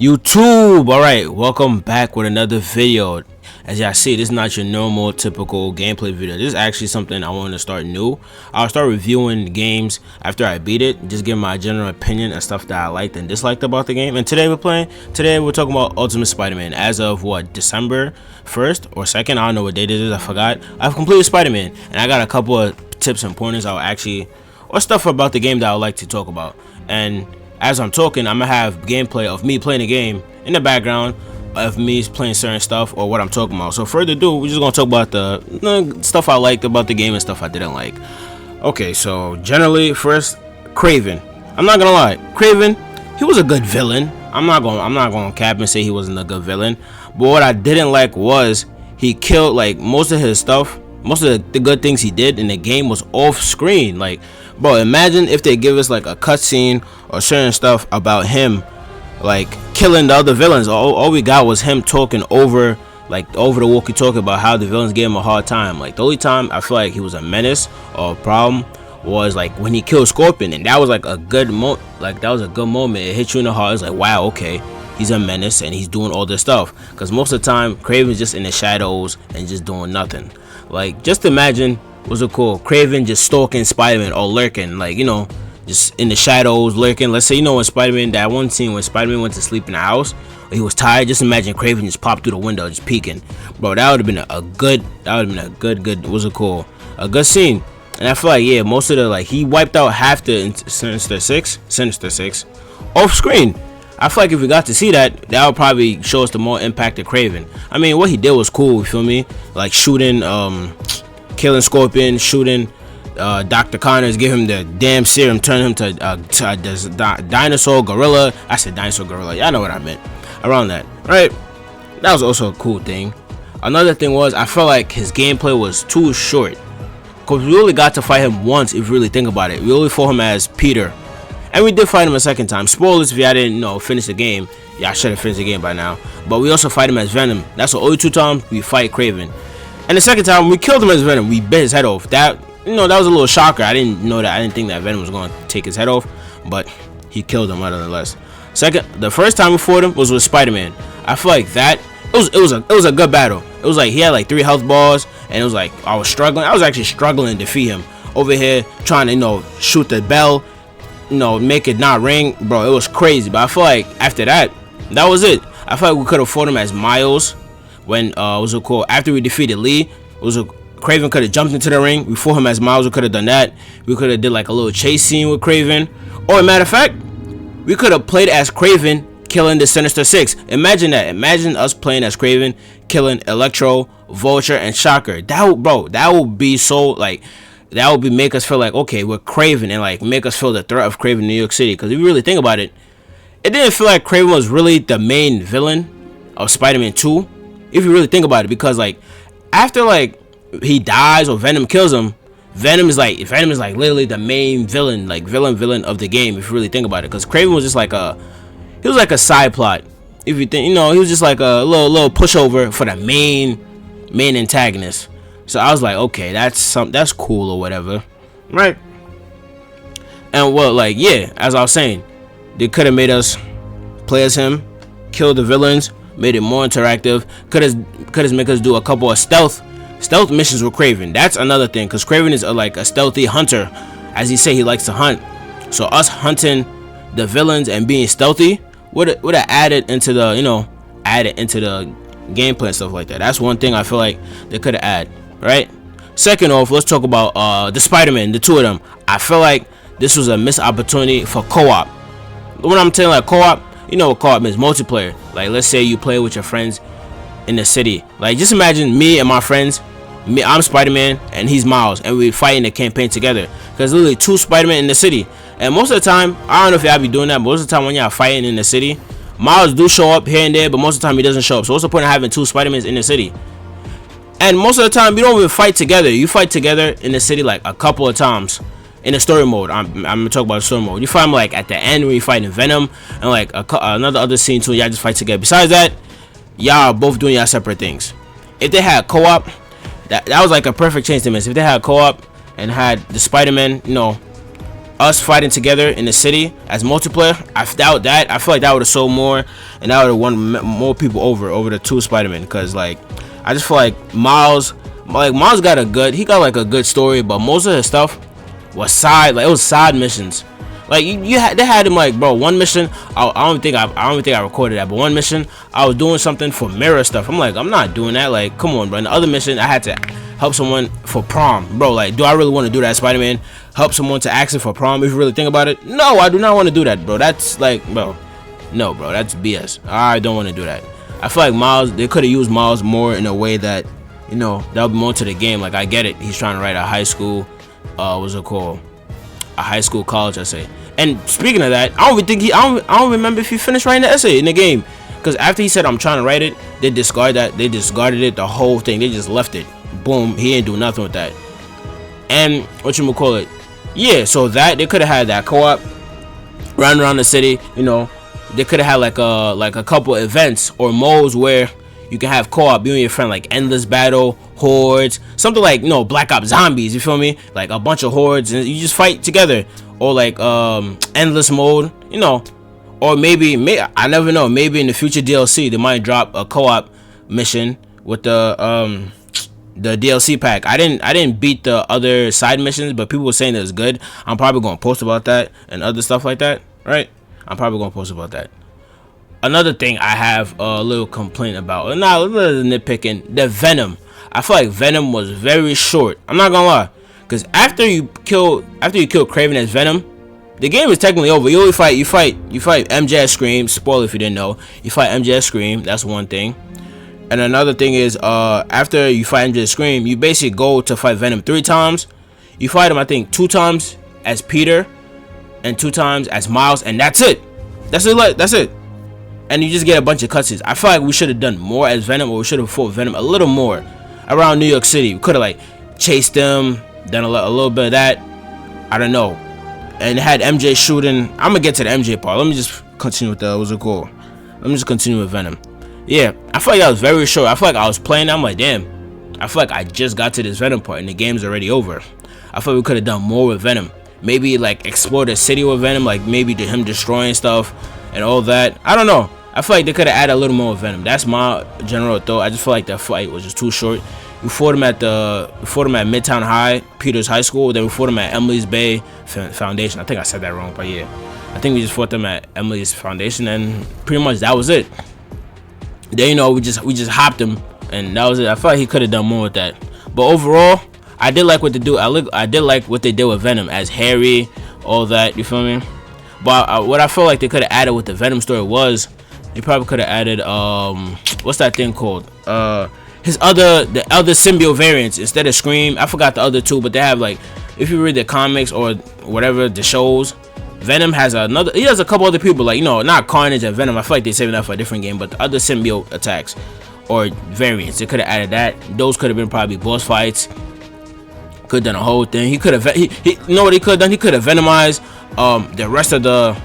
YouTube, alright, welcome back with another video. As y'all see, this is not your normal typical gameplay video. This is actually something I want to start new. I'll start reviewing games after I beat it, just give my general opinion and stuff that I liked and disliked about the game. And today we're talking about Ultimate Spider-Man. As of what, December 1st or 2nd, I don't know what date it is, I forgot. I've completed Spider-Man and I got a couple of tips and pointers or stuff about the game that I would like to talk about. And as I'm talking, I'm gonna have gameplay of me playing the game in the background of me playing certain stuff or what I'm talking about. So further ado, we're just gonna talk about the stuff I liked about the game and stuff I didn't like. Okay, so generally, first, Kraven. I'm not gonna lie, Kraven, he was a good villain. I'm not gonna cap and say he wasn't a good villain. But what I didn't like was he killed like most of his stuff. Most of the good things he did in the game was off screen. Like, bro, imagine if they give us like a cutscene or certain stuff about him like killing the other villains. All we got was him talking over the walkie-talkie about how the villains gave him a hard time. Like, the only time I feel like he was a menace or a problem was like when he killed Scorpion, and that was like a good moment. It hit you in the heart. It's like, wow, okay, he's a menace and he's doing all this stuff. Because most of the time Kraven's just in the shadows and just doing nothing. Like, just imagine, what's it called, Kraven just stalking Spider-Man or lurking, like, you know, just in the shadows lurking. Let's say, you know, when Spider-Man, that one scene when Spider-Man went to sleep in the house, or he was tired, just imagine Kraven just popped through the window just peeking. Bro, that would have been a good what's it called, a good scene. And I feel like, yeah, most of the, like, he wiped out half the Sinister Six off screen. I feel like if we got to see that, that would probably show us the more impact of Kraven. I mean, what he did was cool, you feel me? Like shooting, killing Scorpion, shooting Dr. Connors, give him the damn serum, turn him to dinosaur gorilla. I said dinosaur gorilla, y'all know what I meant. Around that, right? That was also a cool thing. Another thing was, I felt like his gameplay was too short. Because we only got to fight him once, if you really think about it. We only fought him as Peter. And we did fight him a second time. Spoilers if y'all didn't finish the game. Y'all should have finished the game by now. But we also fight him as Venom. That's the only two times we fight Kraven. And the second time we killed him as Venom. We bit his head off. That was a little shocker. I didn't think that Venom was going to take his head off. But he killed him nonetheless. The first time we fought him was with Spider-Man. I feel like that it was a good battle. It was like he had like 3 health bars, and it was like I was actually struggling to defeat him. Over here trying to shoot the bell, make it not ring. Bro, it was crazy. But I feel like after that was it. I feel like we could have fought him as Miles when after we defeated Lee. Kraven could have jumped into the ring. We fought him as Miles. We could have done that. We could have did like a little chase scene with Kraven. Or, matter of fact, we could have played as Kraven killing the Sinister Six. Imagine that. Imagine us playing as Kraven killing Electro, Vulture, and Shocker. That would be so, like, that would make us feel like, okay, we're Kraven, and like make us feel the threat of Kraven in New York City. Because if you really think about it, it didn't feel like Kraven was really the main villain of Spider-Man 2. If you really think about it, because like after like he dies or Venom kills him, Venom is like literally the main villain, like villain of the game. If you really think about it, because Kraven was just like a side plot. If you think, he was just like a little pushover for the main antagonist. So I was like, okay, that's cool or whatever, right? And well, like, yeah, as I was saying, they could have made us play as him, kill the villains, made it more interactive. Could have make us do a couple of stealth missions with Kraven. That's another thing, because Kraven is like a stealthy hunter, as he say he likes to hunt. So us hunting the villains and being stealthy would have added into the gameplay and stuff like that. That's one thing I feel like they could have added. Right. Second off, let's talk about the Spider-Man, the two of them. I feel like this was a missed opportunity for co-op. When I'm telling like co-op, you know what co-op means, multiplayer. Like, let's say you play with your friends in the city. Like, just imagine me and my friends. I'm Spider-Man and he's Miles, and we fight in the campaign together. Because literally 2 Spider-Man in the city. And most of the time, I don't know if y'all be doing that, but most of the time when y'all fighting in the city, Miles do show up here and there, but most of the time he doesn't show up. So what's the point of having 2 Spider-Mans in the city? And most of the time, you don't even fight together. You fight together in the city like a couple of times in the story mode. I'm gonna talk about story mode. You fight them like at the end when you fight in Venom, and like another scene too. Y'all just fight together. Besides that, y'all both doing y'all separate things. If they had co-op, that was like a perfect change to miss. If they had co-op and had the Spider-Man, us fighting together in the city as multiplayer. I doubt that. I feel like that would have sold more, and that would have won more people over the two Spider-Man. Cause like, I just feel like Miles got he got like a good story, but most of his stuff was side, like it was side missions. Like they had him like, bro, one mission. I don't think I recorded that, but one mission I was doing something for mirror stuff. I'm like, I'm not doing that. Like, come on, bro. And the other mission I had to help someone for prom, bro. Like, do I really want to do that, Spider-Man? Help someone to ask for prom? If you really think about it, no, I do not want to do that, bro. That's like, bro, no, bro, that's BS. I don't want to do that. I feel like Miles, they could have used Miles more in a way that, you know, that would be more to the game. Like, I get it. He's trying to write a high school, what's it called? A high school college essay. And speaking of that, I don't remember if he finished writing the essay in the game. Because after he said I'm trying to write it, they discarded it, the whole thing. They just left it. Boom, he didn't do nothing with that. And whatchamacallit, yeah, so that they could have had that co-op run around the city, you know. They could have had like a couple events or modes where you can have co-op, you and your friend, like endless battle, hordes, something like, you know, Black Ops Zombies, you feel me? Like a bunch of hordes and you just fight together. Or like endless mode, you know. Or maybe I never know, maybe in the future DLC they might drop a co-op mission with the DLC pack. I didn't beat the other side missions, but people were saying it was good. I'm probably gonna post about that and other stuff like that, right? I'm probably gonna post about that. Another thing I have a little complaint about, not a little nitpicking, the Venom. I feel like Venom was very short. I'm not gonna lie, because after you kill Kraven as Venom, the game is technically over. You fight MJ as Scream. Spoiler if you didn't know. You fight MJ as Scream. That's one thing. And another thing is, after you fight MJ as Scream, you basically go to fight Venom 3 times. You fight him, I think, 2 times as Peter, and 2 times as Miles, and that's it. That's it. And you just get a bunch of cutscenes. I feel like we should have done more as Venom, or we should have fought Venom a little more around New York City. We could have like chased them, done a little bit of that. I don't know. And it had MJ shooting. I'm gonna get to the MJ part. Let me just continue with what's it called? Let me just continue with Venom. Yeah, I feel like that was very short. I feel like I was playing. I'm like, damn. I feel like I just got to this Venom part and the game's already over. I feel like we could have done more with Venom. Maybe like explore the city with Venom, like maybe him destroying stuff and all that. I don't know. I feel like they could have added a little more with Venom. That's my general thought. I just feel like that fight was just too short. We fought him at Midtown High, Peter's high school. Then we fought him at Emily's Bay Foundation. I think I said that wrong, but yeah, I think we just fought them at Emily's Foundation, and pretty much that was it. Then, you know, we just hopped him, and that was it. I felt like he could have done more with that. But overall, I did like what they do. I did like what they did with Venom as Harry, all that. You feel me? But what I felt like they could have added with the Venom story was they probably could have added what's that thing called? The other symbiote variants instead of Scream. I forgot the other 2, but they have, like, if you read the comics or whatever the shows, Venom has he has a couple other people, like, you know, not Carnage and Venom. I feel like they're saving that for a different game, but the other symbiote attacks or variants, they could have added that. Those could have been probably boss fights. Could have done a whole thing. He could have you know what he could have done? He could have Venomized the rest of the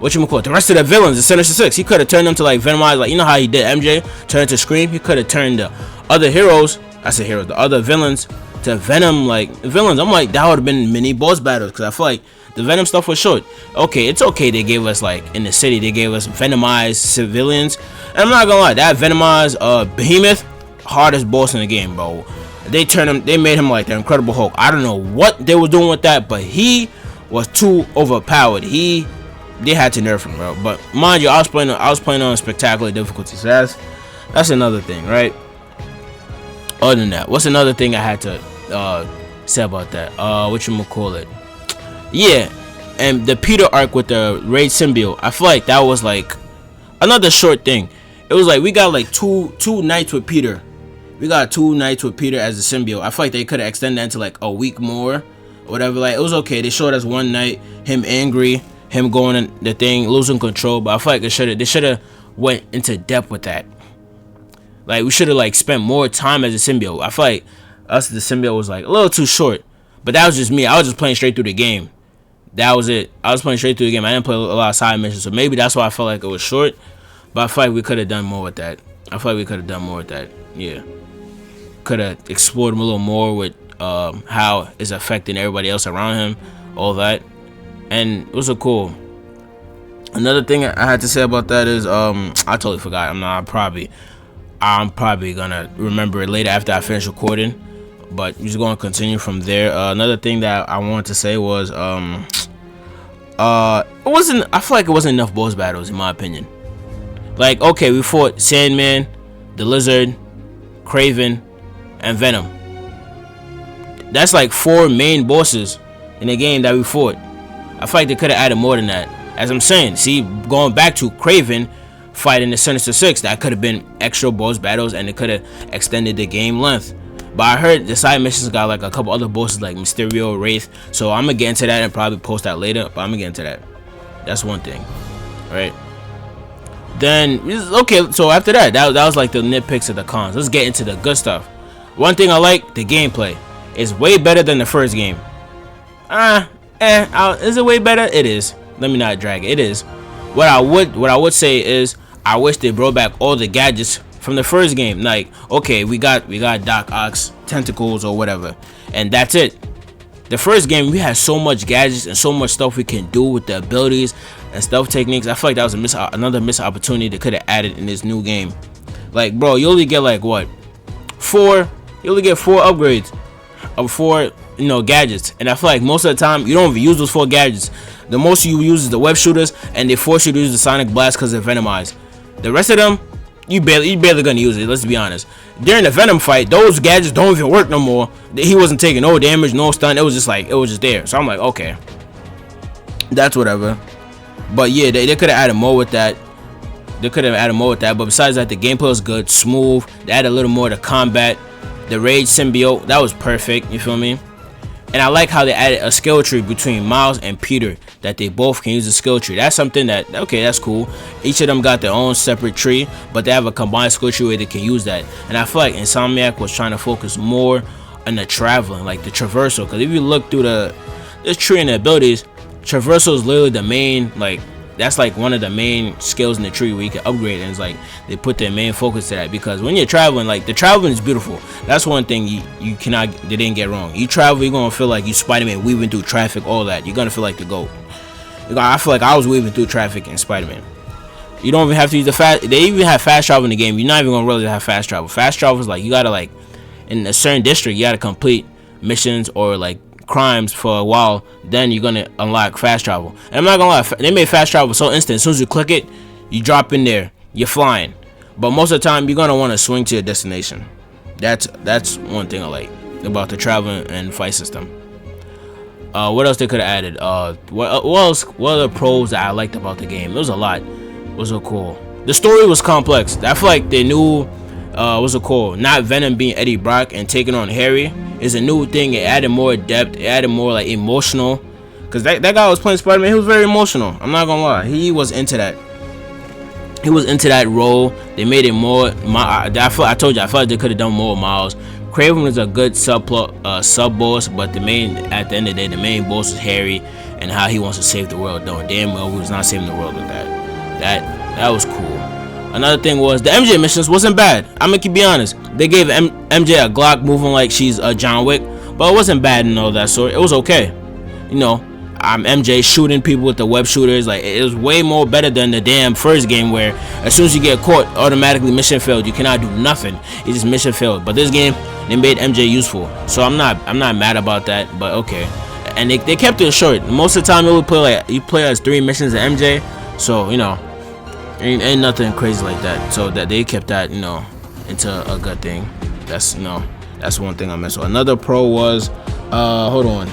the rest of the villains in Sinister Six. He could have turned them to like Venomize, like, you know how he did MJ, turn it to Scream. He could have turned the other heroes, the other villains to Venom like villains. I'm like, that would have been mini boss battles, because I feel like the Venom stuff was short. Okay, it's okay they gave us, like, in the city they gave us Venomized civilians, and I'm not gonna lie, that Venomized Behemoth, hardest boss in the game, bro. They made him like the Incredible Hulk. I don't know what they were doing with that, but he was too overpowered. They had to nerf him, bro. But mind you, I was playing on spectacular difficulty, so that's another thing, right? Other than that, what's another thing I had to say about that? Whatchamacallit? Yeah, and the Peter arc with the Raid symbiote. I feel like that was like another short thing. It was like we got like two nights with Peter. We got 2 nights with Peter as a symbiote. I feel like they could have extended that into like a week more, or whatever. Like, it was okay. They showed us one night, him angry, him going in the thing, losing control. But I feel like they should have went into depth with that. Like, we should have like spent more time as a symbiote. I feel like the symbiote was like a little too short. But that was just me. I was just playing straight through the game. That was it. I was playing straight through the game. I didn't play a lot of side missions, so maybe that's why I felt like it was short. But I feel like we could have done more with that. Yeah. Could have explored him a little more with how it's affecting everybody else around him, all that. and it was so cool. Another thing I had to say about that is I totally forgot. I'm probably gonna remember it later after I finish recording, but we're just gonna continue from there. Another thing that I wanted to say was it wasn't, I feel like it wasn't enough boss battles in my opinion. Like, okay, we fought Sandman, the Lizard, Kraven, and Venom. That's like 4 main bosses in the game that we fought. I feel like they could have added more than that. As I'm saying, see, going back to Kraven fighting the Sinister Six, that could have been extra boss battles and it could have extended the game length. But I heard the side missions got like a couple other bosses like Mysterio, Wraith. So I'm gonna get into that and probably post that later. But I'm gonna get into that. That's one thing, right? Then okay, so after that was like the nitpicks of the cons. Let's get into the good stuff. One thing I like, the gameplay is way better than the first game. Is it way better? It is. Let me not drag it. It is. What I would say is I wish they brought back all the gadgets from the first game. Like, okay, we got Doc Ock's tentacles or whatever, and that's it. The first game we had so much gadgets and so much stuff we can do with the abilities and stealth techniques. I feel like that was another missed opportunity they could have added in this new game. Like, bro, you only get like what? 4. You only get 4 upgrades of 4, gadgets, and I feel like most of the time you don't even use those 4 gadgets. The most you use is the web shooters, and they force you to use the sonic blast because they're venomized. The rest of them, you barely gonna use it. Let's be honest. During the Venom fight, those gadgets don't even work no more. He wasn't taking no damage, no stun. It was just there. So I'm like, okay, that's whatever. But yeah, they could have added more with that. But besides that, the gameplay was good, smooth. They added a little more to combat. The Rage symbiote, that was perfect. You feel me? And I like how they added a skill tree between Miles and Peter, that they both can use a skill tree. That's something that, okay, that's cool. Each of them got their own separate tree, but they have a combined skill tree where they can use that. And I feel like Insomniac was trying to focus more on the traveling, like the traversal. Because if you look through this tree and the abilities, traversal is literally the main, like, that's like one of the main skills in the tree where you can upgrade, and it's like they put their main focus to that, because when you're traveling, like, the traveling is beautiful. That's one thing they didn't get wrong. You travel, you're gonna feel like you Spider-Man weaving through traffic, all that. You're gonna feel like the GOAT. I feel like I was weaving through traffic in Spider-Man. You don't even have to use the fast. They even have fast travel in the game. You're not even gonna really have fast travel. Fast travel is like you gotta, like, in a certain district, you gotta complete missions or like crimes for a while, then you're gonna unlock fast travel. And I'm not gonna lie, they made fast travel so instant. As soon as you click it, you drop in there, you're flying. But most of the time, you're gonna want to swing to your destination. That's one thing I like about the travel and fight system. What else they could have added? What else? What are the pros that I liked about the game? It was a lot. It was so cool. The story was complex. I feel like they knew. What's it called? Not Venom being Eddie Brock and taking on Harry is a new thing. It added more depth. It added more like emotional. Cause that guy was playing Spider-Man. He was very emotional. I'm not gonna lie. He was into that. He was into that role. They made it more. I told you. I felt like they could have done more with Miles. Kraven was a good sub boss, but at the end of the day, the main boss is Harry and how he wants to save the world. Though damn well, he was not saving the world with that. That was cool. Another thing was the MJ missions wasn't bad. I'm gonna be honest. They gave MJ a Glock moving like she's a John Wick, but it wasn't bad and all that sort. It was okay. MJ shooting people with the web shooters. Like, it was way more better than the damn first game where as soon as you get caught, automatically mission failed. You cannot do nothing. It just mission failed. But this game, they made MJ useful. So I'm not mad about that. But okay. And they kept it short. Most of the time, you play as 3 missions of MJ. So ain't nothing crazy like that. So that they kept that into a good thing. That's one thing I messed with. Another pro was hold on.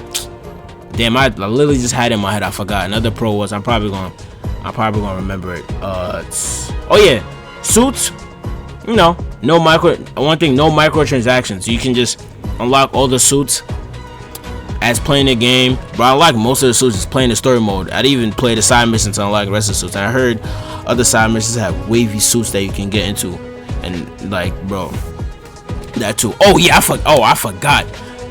Damn, I literally just had it in my head. I forgot. Another pro was I'm probably gonna remember it. Oh yeah, suits. No microtransactions. You can just unlock all the suits as playing the game. But I like most of the suits is playing the story mode. I'd even play the side missions to unlock the rest of the suits. And I heard other side missions have wavy suits that you can get into, and like, bro, that too. Oh yeah, I forgot.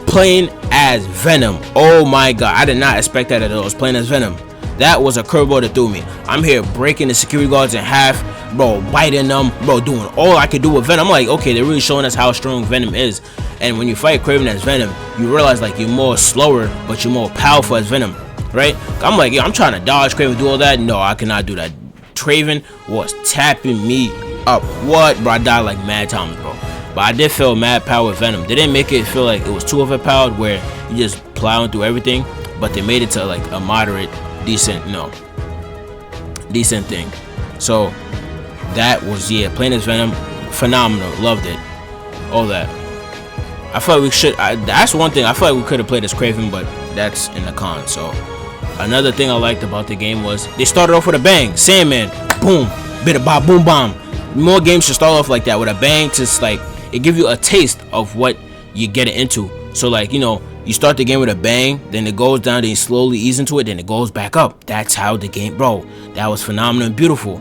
Playing as Venom. Oh my god, I did not expect that at all. I was playing as Venom. That was a curveball that threw me. I'm here breaking the security guards in half, bro, biting them, bro, doing all I could do with Venom. I'm like, okay, they're really showing us how strong Venom is. And when you fight Kraven as Venom, you realize like you're more slower, but you're more powerful as Venom. right? I'm like, yo, I'm trying to dodge Craven, do all that. No, I cannot do that. Craven was tapping me up. What, bro? I died like mad times, bro. But I did feel mad power with Venom. They didn't make it feel like it was too overpowered where you just plowing through everything, but they made it to like a moderate, decent thing. So that was, yeah, playing as Venom, phenomenal. Loved it. All that. I feel like we should. That's one thing. I feel like we could have played as Craven, but that's in the con. So another thing I liked about the game was they started off with a bang. Sandman, boom, bit of bop, boom, bomb. More games should start off like that with a bang, just like it give you a taste of what you get into. So like, you know, you start the game with a bang, then it goes down, then you slowly ease into it, then it goes back up. That's how the game, bro. That was phenomenal and beautiful.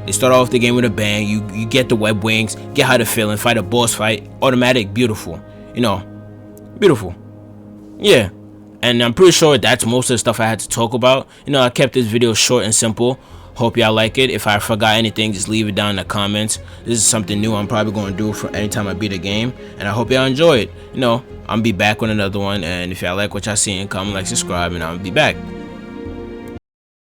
They start off the game with a bang. You get the web wings, get how to feel and fight a boss fight, automatic, beautiful. You know, beautiful. Yeah. And I'm pretty sure that's most of the stuff I had to talk about. You know, I kept this video short and simple. Hope y'all like it. If I forgot anything, just leave it down in the comments. This is something new I'm probably going to do for anytime I beat a game. And I hope y'all enjoy it. You know, I'll be back with another one. And if y'all like what y'all seeing, comment, like, subscribe, and I'll be back.